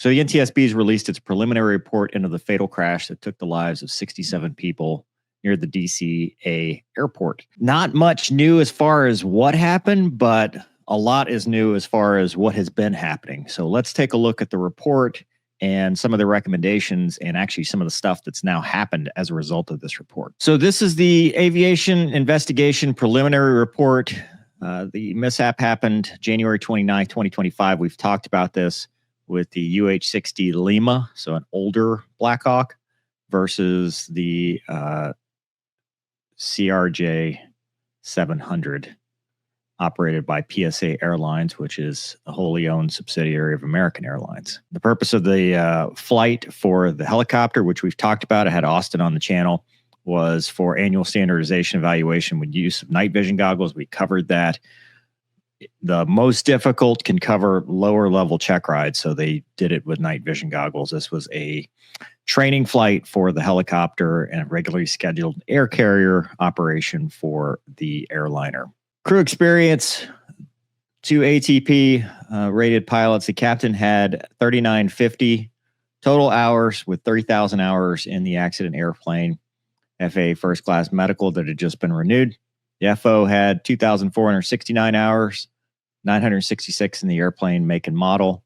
So the NTSB has released its preliminary report into the fatal crash that took the lives of 67 people near the DCA airport. Not much new as far as what happened, but a lot is new as far as what has been happening. So let's take a look at the report and some of the recommendations and actually some of the stuff that's now happened as a result of this report. So this is the Aviation Investigation Preliminary Report. The mishap happened January 29, 2025. We've talked about this with the UH-60 Lima, so an older Black Hawk, versus the CRJ 700 operated by PSA Airlines, which is a wholly owned subsidiary of American Airlines. The purpose of the flight for the helicopter, which we've talked about, I had Austin on the channel, was for annual standardization evaluation with use of night vision goggles. We covered that. The most difficult can cover lower level check rides, so they did it with night vision goggles. This was a training flight for the helicopter and a regularly scheduled air carrier operation for the airliner. Crew experience, 2 ATP rated pilots. The captain had 3,950 total hours with 30,000 hours in the accident airplane. FAA first class medical that had just been renewed. The FO had 2,469 hours, 966 in the airplane make and model,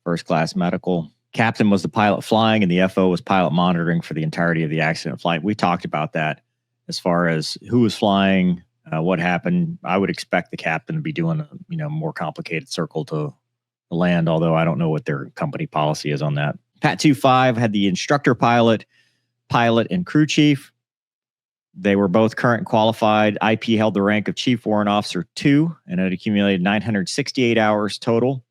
first class medical. Captain was the pilot flying and the FO was pilot monitoring for the entirety of the accident flight. We talked about that as far as who was flying, what happened. I would expect the captain to be doing a more complicated circle to land, although I don't know what their company policy is on that. Pat 25 had the instructor pilot, and crew chief. They were both current and qualified. IP held the rank of Chief Warrant Officer 2 and had accumulated 968 hours total,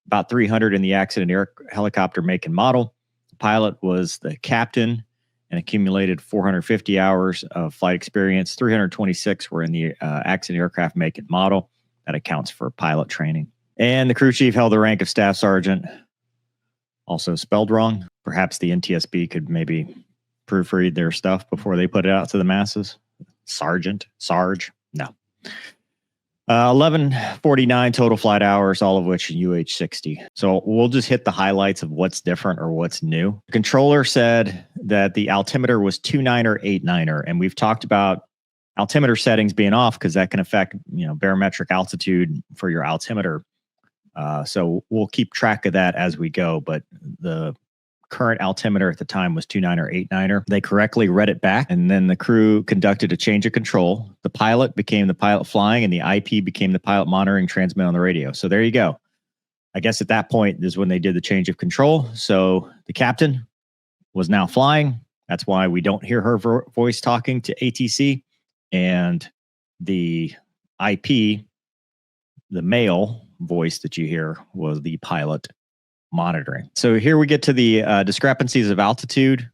about 300 in the accident helicopter make and model. The pilot was the captain and accumulated 450 hours of flight experience. 326 were in the accident aircraft make and model. That accounts for pilot training. And the crew chief held the rank of Staff Sergeant, also spelled wrong. Perhaps the NTSB could maybe proofread their stuff before they put it out to the masses. Sarge, no. 1149 total flight hours, all of which UH-60. So we'll just hit the highlights of what's different or what's new. The controller said that the altimeter was 29er, 89er, and we've talked about altimeter settings being off because that can affect barometric altitude for your altimeter. So we'll keep track of that as we go, but the current altimeter at the time was 29er, 89er. They correctly read it back, and then the crew conducted a change of control. The pilot became the pilot flying, and the IP became the pilot monitoring transmit on the radio. So there you go. I guess at that point is when they did the change of control. So the captain was now flying. That's why we don't hear her voice talking to ATC. And the IP, the male voice that you hear, was the pilot monitoring. So here we get to the discrepancies of altitude.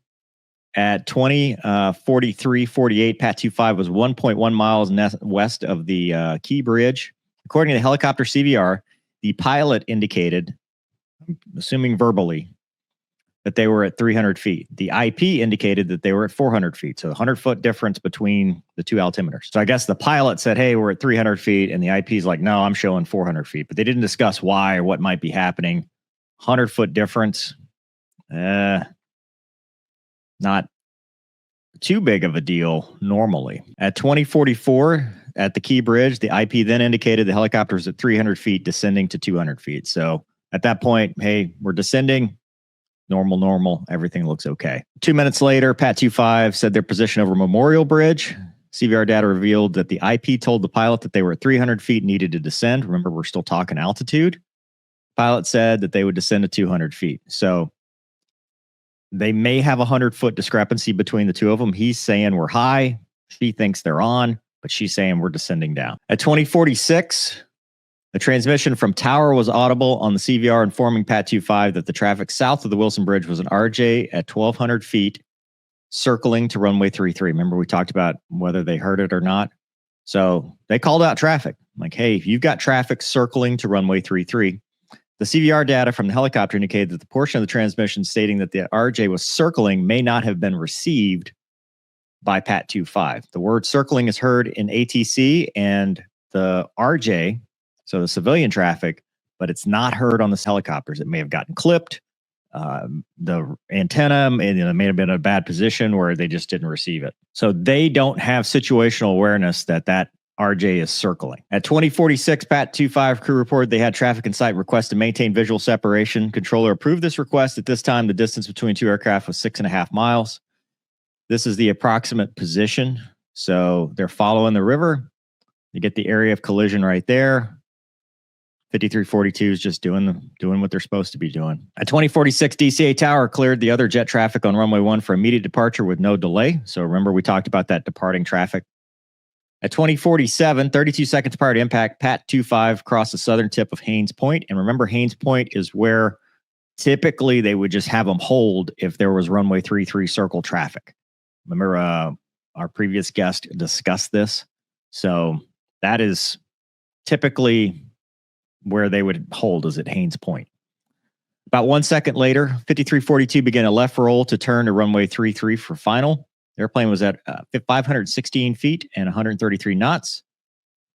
At 20:43:48, Pat 25 was 1.1 miles west of the Key Bridge. According to the helicopter CVR, the pilot indicated, I'm assuming verbally, that they were at 300 feet. The IP indicated that they were at 400 feet. So a 100-foot difference between the two altimeters. So I guess the pilot said, hey, we're at 300 feet. And the IP's like, no, I'm showing 400 feet. But they didn't discuss why or what might be happening. 100-foot difference, not too big of a deal normally. At 20:44 at the Key Bridge, the IP then indicated the helicopter was at 300 feet, descending to 200 feet. So at that point, hey, we're descending, normal, everything looks okay. 2 minutes later, Pat 25 said their position over Memorial Bridge. CVR data revealed that the IP told the pilot that they were at 300 feet, needed to descend. Remember, we're still talking altitude. Pilot said that they would descend to 200 feet. So they may have a 100-foot discrepancy between the two of them. He's saying we're high. She thinks they're on, but she's saying we're descending down. At 20:46, the transmission from tower was audible on the CVR, informing Pat 25 that the traffic south of the Wilson Bridge was an RJ at 1,200 feet, circling to runway 33. Remember, we talked about whether they heard it or not. So they called out traffic. Like, hey, if you've got traffic circling to runway 33, the CVR data from the helicopter indicated that the portion of the transmission stating that the RJ was circling may not have been received by Pat 25. The word circling is heard in ATC and the RJ, so the civilian traffic, but it's not heard on the helicopters. It may have gotten clipped. the antenna, and it may have been in a bad position where they just didn't receive it. So they don't have situational awareness that RJ is circling. At 2046, Pat 25 crew reported they had traffic in sight, request to maintain visual separation. Controller approved this request. At this time, the distance between two aircraft was 6.5 miles. This is the approximate position. So they're following the river. You get the area of collision right there. 5342 is just doing what they're supposed to be doing. At 2046, DCA Tower cleared the other jet traffic on runway 1 for immediate departure with no delay. So remember, we talked about that departing traffic. At 2047, 32 seconds prior to impact, Pat 25 crossed the southern tip of Haynes Point. And remember, Haynes Point is where typically they would just have them hold if there was runway 33 circle traffic. Remember, our previous guest discussed this. So that is typically where they would hold, is at Haynes Point. About 1 second later, 5342 began a left roll to turn to runway 33 for final. The airplane was at 516 feet and 133 knots.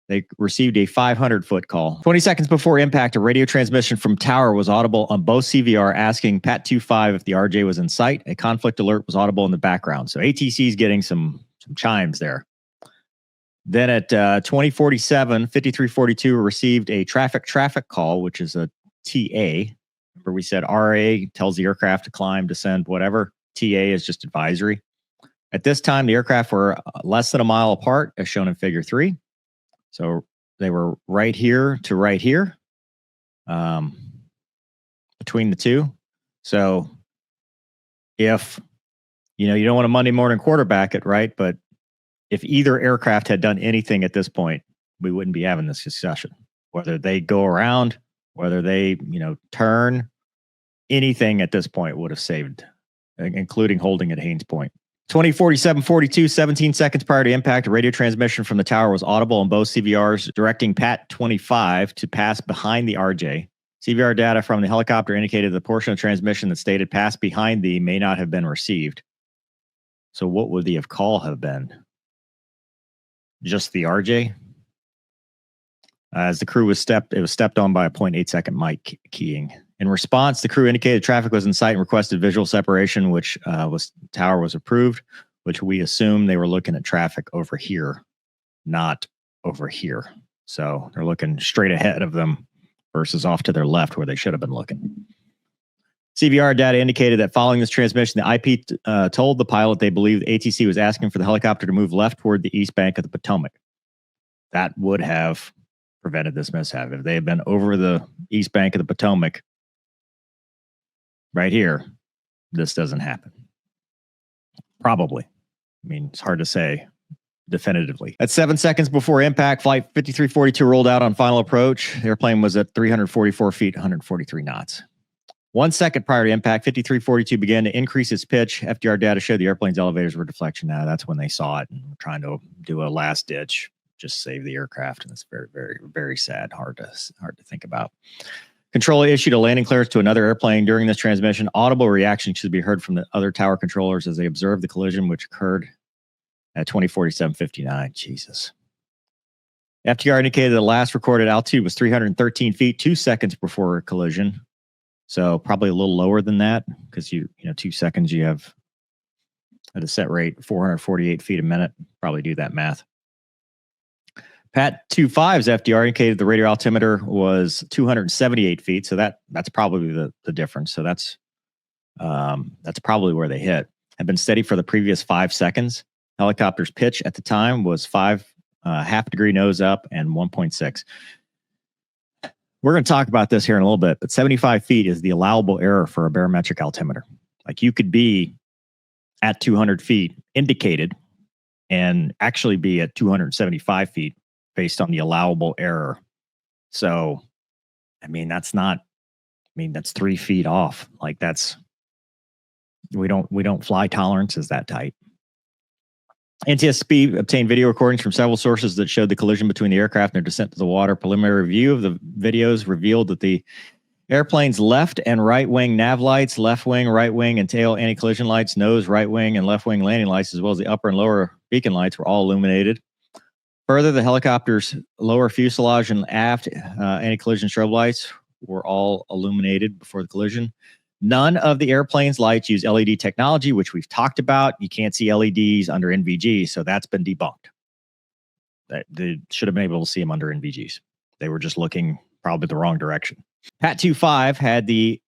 They received a 500-foot call. 20 seconds before impact, a radio transmission from tower was audible on both CVR asking Pat 25 if the RJ was in sight. A conflict alert was audible in the background. So ATC is getting some chimes there. Then at 2047, 5342 received a traffic call, which is a TA. Remember we said RA tells the aircraft to climb, descend, whatever. TA is just advisory. At this time, the aircraft were less than a mile apart, as shown in Figure 3. So they were right here to right here, between the two. So if, you don't want to Monday morning quarterback it, right? But if either aircraft had done anything at this point, we wouldn't be having this discussion. Whether they go around, whether they, turn, anything at this point would have saved, including holding at Haynes Point. 2047-42, 17 seconds prior to impact, a radio transmission from the tower was audible on both CVRs, directing Pat 25 to pass behind the RJ. CVR data from the helicopter indicated the portion of transmission that stated pass behind thee may not have been received. So what would the call have been? Just the RJ? As the crew was stepped on by a 0.8 second mic keying. In response, the crew indicated traffic was in sight and requested visual separation, which tower was approved, which we assume they were looking at traffic over here, not over here. So they're looking straight ahead of them versus off to their left where they should have been looking. CVR data indicated that following this transmission, the IP told the pilot they believed ATC was asking for the helicopter to move left toward the east bank of the Potomac. That would have prevented this mishap. If they had been over the east bank of the Potomac, right here, this doesn't happen. Probably. I mean, it's hard to say definitively. At 7 seconds before impact, flight 5342 rolled out on final approach. The airplane was at 344 feet, 143 knots. 1 second prior to impact, 5342 began to increase its pitch. FDR data showed the airplane's elevators were deflection. Now that's when they saw it and were trying to do a last ditch, just save the aircraft. And it's very, very, very sad. Hard to think about. Controller issued a landing clearance to another airplane during this transmission. Audible reaction should be heard from the other tower controllers as they observed the collision, which occurred at 2047-59. Jesus. FTR indicated the last recorded altitude was 313 feet, 2 seconds before a collision. So probably a little lower than that because 2 seconds you have at a set rate 448 feet a minute. Probably do that math. Pat 25's FDR indicated the radar altimeter was 278 feet. So that's probably the difference. So that's probably where they hit. Had been steady for the previous 5 seconds. Helicopter's pitch at the time was 5 half degree nose up and 1.6. We're going to talk about this here in a little bit, but 75 feet is the allowable error for a barometric altimeter. Like you could be at 200 feet indicated and actually be at 275 feet based on the allowable error. So, that's 3 feet off. Like we don't fly tolerances that tight. NTSB obtained video recordings from several sources that showed the collision between the aircraft and their descent to the water. Preliminary review of the videos revealed that the airplane's left and right wing nav lights, left wing, right wing, and tail anti-collision lights, nose, right wing, and left wing landing lights, as well as the upper and lower beacon lights were all illuminated. Further, the helicopter's lower fuselage and aft anti-collision strobe lights were all illuminated before the collision. None of the airplane's lights use LED technology, which we've talked about. You can't see LEDs under NVG, so that's been debunked. They should have been able to see them under NVGs. They were just looking probably the wrong direction. Pat 25 had the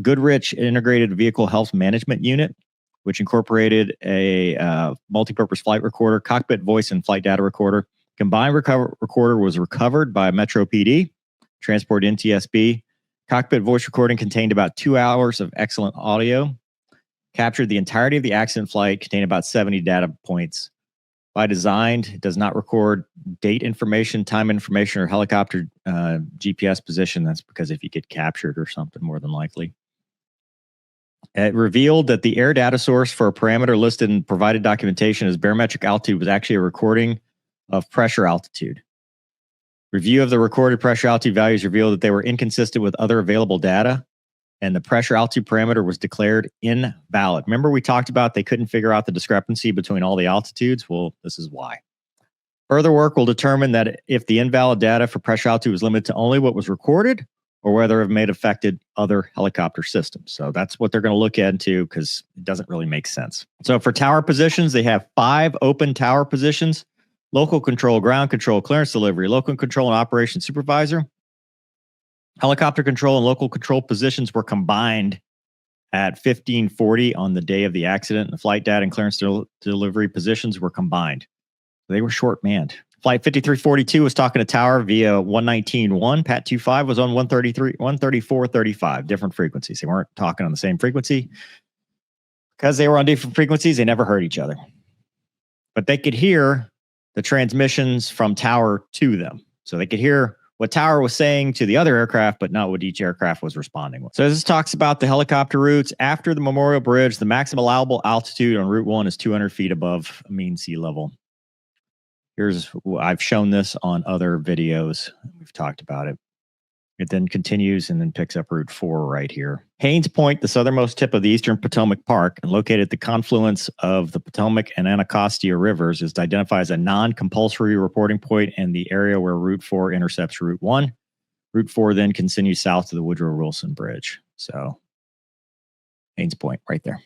Goodrich Integrated Vehicle Health Management Unit, which incorporated a multi-purpose flight recorder, cockpit voice, and flight data recorder. Combined recorder was recovered by Metro PD, Transport NTSB. Cockpit voice recording contained about 2 hours of excellent audio. Captured the entirety of the accident flight, contained about 70 data points. By design, it does not record date information, time information, or helicopter GPS position. That's because if you get captured or something, more than likely. It revealed that the air data source for a parameter listed in provided documentation as barometric altitude was actually a recording of pressure altitude. Review of the recorded pressure altitude values revealed that they were inconsistent with other available data, and the pressure altitude parameter was declared invalid. Remember, we talked about they couldn't figure out the discrepancy between all the altitudes? Well, this is why. Further work will determine that if the invalid data for pressure altitude was limited to only what was recorded or whether it may have affected other helicopter systems. So that's what they're going to look into because it doesn't really make sense. So for tower positions, they have 5 open tower positions: local control, ground control, clearance delivery, local control, and operations supervisor. Helicopter control and local control positions were combined at 1540 on the day of the accident, and the flight data and clearance delivery positions were combined. They were short-manned. Flight 5342 was talking to tower via 119.1. Pat 25 was on 134.35, different frequencies. They weren't talking on the same frequency. Because they were on different frequencies, they never heard each other. But they could hear the transmissions from tower to them. So they could hear what tower was saying to the other aircraft, but not what each aircraft was responding with. So this talks about the helicopter routes. After the Memorial Bridge, the maximum allowable altitude on Route 1 is 200 feet above mean sea level. I've shown this on other videos. We've talked about it. It then continues and then picks up Route 4 right here. Haynes Point, the southernmost tip of the eastern Potomac Park, and located at the confluence of the Potomac and Anacostia rivers, is identified as a non-compulsory reporting point in the area where Route 4 intercepts Route 1. Route 4 then continues south to the Woodrow Wilson Bridge. So Haynes Point right there.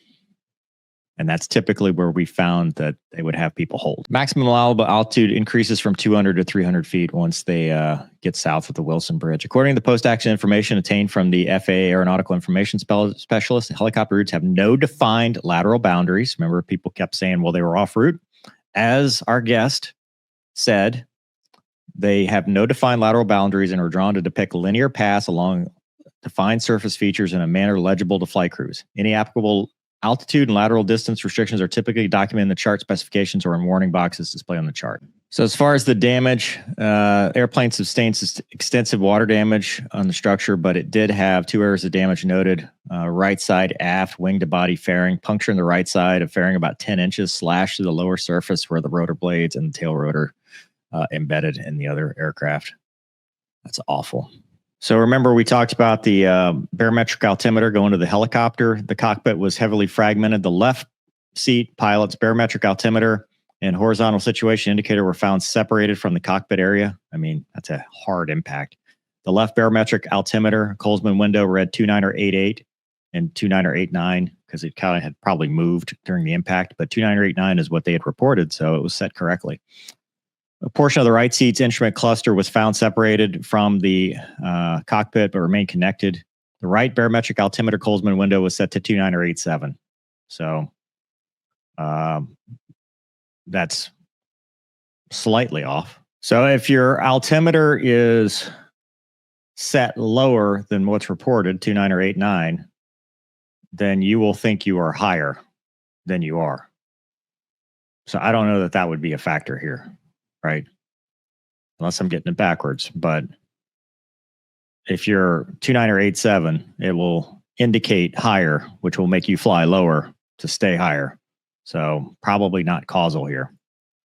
And that's typically where we found that they would have people hold. Maximum allowable altitude increases from 200 to 300 feet once they get south of the Wilson Bridge. According to the post-action information obtained from the FAA Aeronautical Information Specialist, the helicopter routes have no defined lateral boundaries. Remember, people kept saying, well, they were off route. As our guest said, they have no defined lateral boundaries and are drawn to depict linear paths along defined surface features in a manner legible to flight crews. Any applicable altitude and lateral distance restrictions are typically documented in the chart specifications or in warning boxes displayed on the chart. So as far as the damage, airplane sustained extensive water damage on the structure, but it did have 2 areas of damage noted. Right side aft wing to body fairing, puncture in the right side of fairing about 10 inches, slash to the lower surface where the rotor blades and the tail rotor embedded in the other aircraft. That's awful. So remember, we talked about the barometric altimeter going to the helicopter. The cockpit was heavily fragmented. The left seat pilot's barometric altimeter and horizontal situation indicator were found separated from the cockpit area. I mean, that's a hard impact. The left barometric altimeter, Colesman window, read 2988 and 2989 because it kind of had probably moved during the impact, but 2989 is what they had reported, so it was set correctly. A portion of the right seat's instrument cluster was found separated from the cockpit, but remained connected. The right barometric altimeter Colesman window was set to 2987. So that's slightly off. So if your altimeter is set lower than what's reported, 2989, then you will think you are higher than you are. So I don't know that that would be a factor here. Right? Unless I'm getting it backwards. But if you're 29 or 87, it will indicate higher, which will make you fly lower to stay higher. So probably not causal here.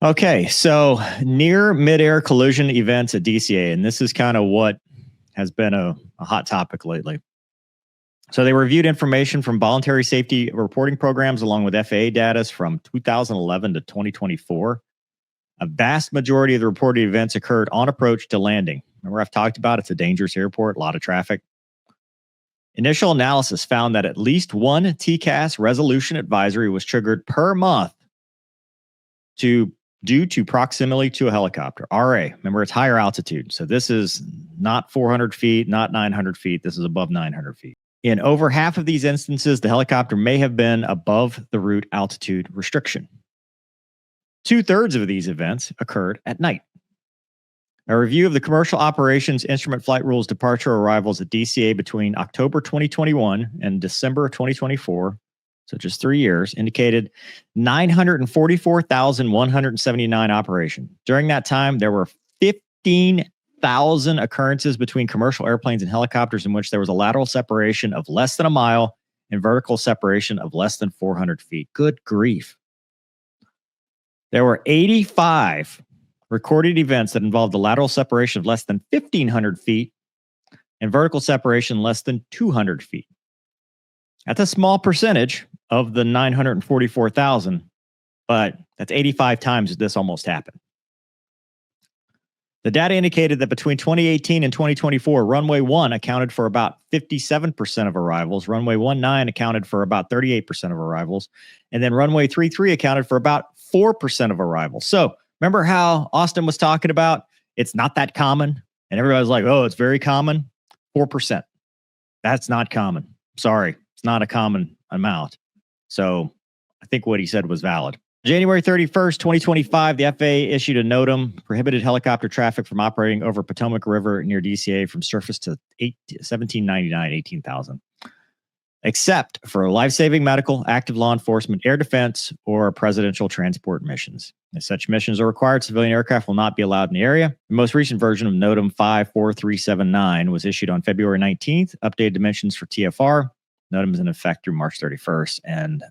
Okay, so near midair collision events at DCA, and this is kind of what has been a hot topic lately. So they reviewed information from voluntary safety reporting programs along with FAA data from 2011 to 2024. A vast majority of the reported events occurred on approach to landing. Remember, I've talked about it's a dangerous airport, a lot of traffic. Initial analysis found that at least one TCAS resolution advisory was triggered per month due to proximity to a helicopter. RA, remember it's higher altitude. So this is not 400 feet, not 900 feet. This is above 900 feet. In over half of these instances, the helicopter may have been above the route altitude restriction. 2/3 of these events occurred at night. A review of the Commercial Operations Instrument Flight Rules departure arrivals at DCA between October 2021 and December 2024, so just 3 years, indicated 944,179 operations. During that time, there were 15,000 occurrences between commercial airplanes and helicopters in which there was a lateral separation of less than a mile and vertical separation of less than 400 feet. Good grief. There were 85 recorded events that involved the lateral separation of less than 1,500 feet and vertical separation less than 200 feet. That's a small percentage of the 944,000, but that's 85 times this almost happened. The data indicated that between 2018 and 2024, runway 1 accounted for about 57% of arrivals, runway 19 accounted for about 38% of arrivals, and then runway 33 accounted for about 4% of arrivals. So remember how Austin was talking about it's not that common? And everybody's like, oh, it's very common. 4%. That's not common. Sorry, it's not a common amount. So I think what he said was valid. January 31st, 2025, the FAA issued a NOTAM, prohibited helicopter traffic from operating over Potomac River near DCA from surface to 1799, 18,000, except for life-saving medical, active law enforcement, air defense, or presidential transport missions. If such missions are required, civilian aircraft will not be allowed in the area. The most recent version of NOTAM 54379 was issued on February 19th, updated dimensions for TFR. NOTAM is in effect through March 31st, and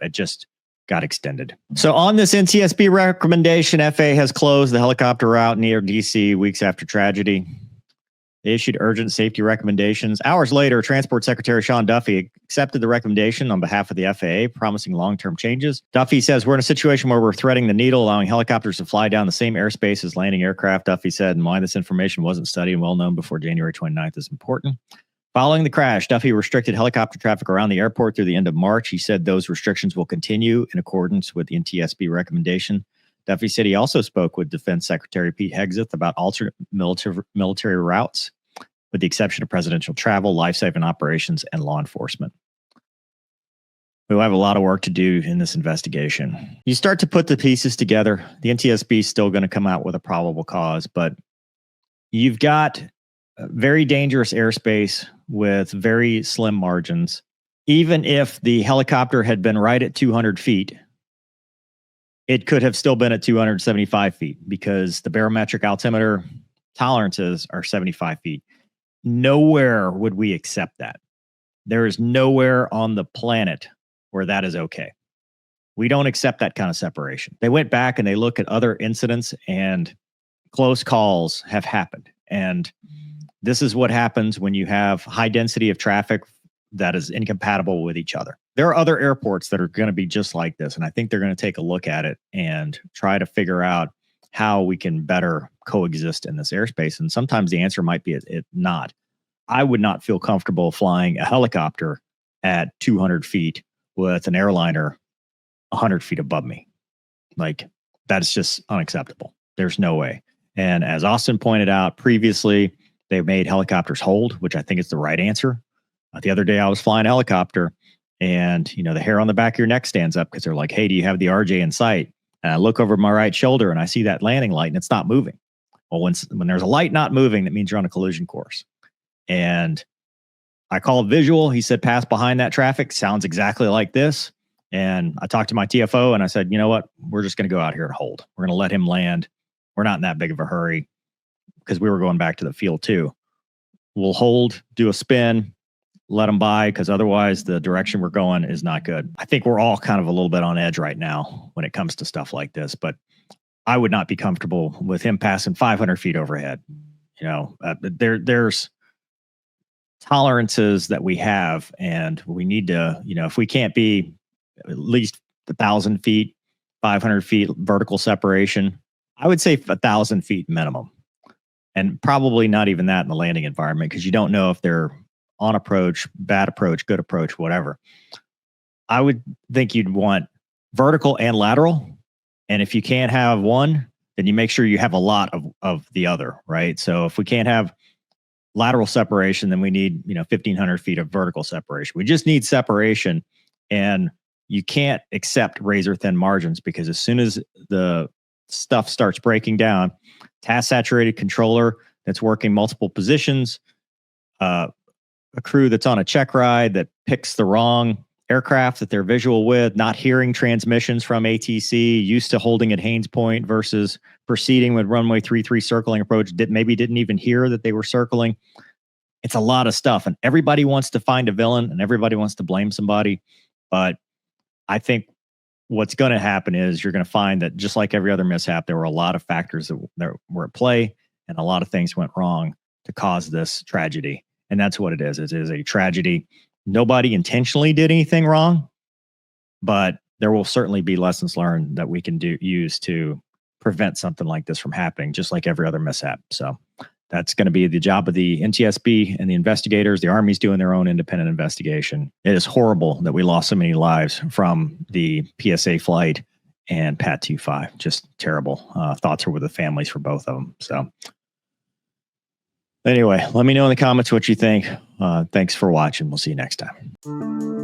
it just got extended. So on this NTSB recommendation, FAA has closed the helicopter route near DC weeks after tragedy. They issued urgent safety recommendations. Hours later, Transport Secretary Sean Duffy accepted the recommendation on behalf of the FAA, promising long-term changes. Duffy says, we're in a situation where we're threading the needle, allowing helicopters to fly down the same airspace as landing aircraft. Duffy said, and why this information wasn't studied and well known before January 29th is important. Following the crash, Duffy restricted helicopter traffic around the airport through the end of March. He said those restrictions will continue in accordance with the NTSB recommendation. Duffy said he also spoke with Defense Secretary Pete Hegseth about alternate military routes, with the exception of presidential travel, life-saving operations, and law enforcement. We have a lot of work to do in this investigation. You start to put the pieces together. The NTSB is still going to come out with a probable cause, but you've got very dangerous airspace with very slim margins. Even if the helicopter had been right at 200 feet, it could have still been at 275 feet because the barometric altimeter tolerances are 75 feet. Nowhere would we accept that. There is nowhere on the planet where that is okay. We don't accept that kind of separation. They went back and they look at other incidents, and close calls have happened. And this is what happens when you have high density of traffic that is incompatible with each other. There are other airports that are going to be just like this, and I think they're going to take a look at it and try to figure out how we can better coexist in this airspace. And sometimes the answer might be it not. I would not feel comfortable flying a helicopter at 200 feet with an airliner 100 feet above me. Like, that's just unacceptable. There's no way. And as Austin pointed out previously, they've made helicopters hold, which I think is the right answer. The other day I was flying a helicopter, and the hair on the back of your neck stands up because they're like, hey, do you have the RJ in sight? And I look over my right shoulder and I see that landing light and it's not moving. Well, when there's a light not moving, that means you're on a collision course. And I called visual. He said, pass behind that traffic. Sounds exactly like this. And I talked to my TFO and I said, you know what? We're just going to go out here and hold. We're going to let him land. We're not in that big of a hurry because we were going back to the field too. We'll hold, do a spin, let them by, because otherwise the direction we're going is not good. I think we're all kind of a little bit on edge right now when it comes to stuff like this, but I would not be comfortable with him passing 500 feet overhead. There's tolerances that we have, and we need to, if we can't be at least 1,000 feet, 500 feet vertical separation, I would say 1,000 feet minimum. And probably not even that in the landing environment, because you don't know if they're on approach, bad approach, good approach, whatever. I would think you'd want vertical and lateral. And if you can't have one, then you make sure you have a lot of the other, right? So if we can't have lateral separation, then we need, 1,500 feet of vertical separation. We just need separation. And you can't accept razor thin margins, because as soon as the stuff starts breaking down, task saturated controller that's working multiple positions, a crew that's on a check ride that picks the wrong aircraft that they're visual with, not hearing transmissions from ATC, used to holding at Haines Point versus proceeding with runway 33 circling approach, maybe didn't even hear that they were circling. It's a lot of stuff, and everybody wants to find a villain and everybody wants to blame somebody. But I think what's going to happen is you're going to find that, just like every other mishap, there were a lot of factors that were at play, and a lot of things went wrong to cause this tragedy. And that's what it is. It is a tragedy. Nobody intentionally did anything wrong, but there will certainly be lessons learned that we can use to prevent something like this from happening, just like every other mishap. So that's going to be the job of the NTSB and the investigators. The Army's doing their own independent investigation. It is horrible that we lost so many lives from the PSA flight and PAT 25. Just terrible. Thoughts are with the families for both of them. So anyway, let me know in the comments what you think. Thanks for watching. We'll see you next time.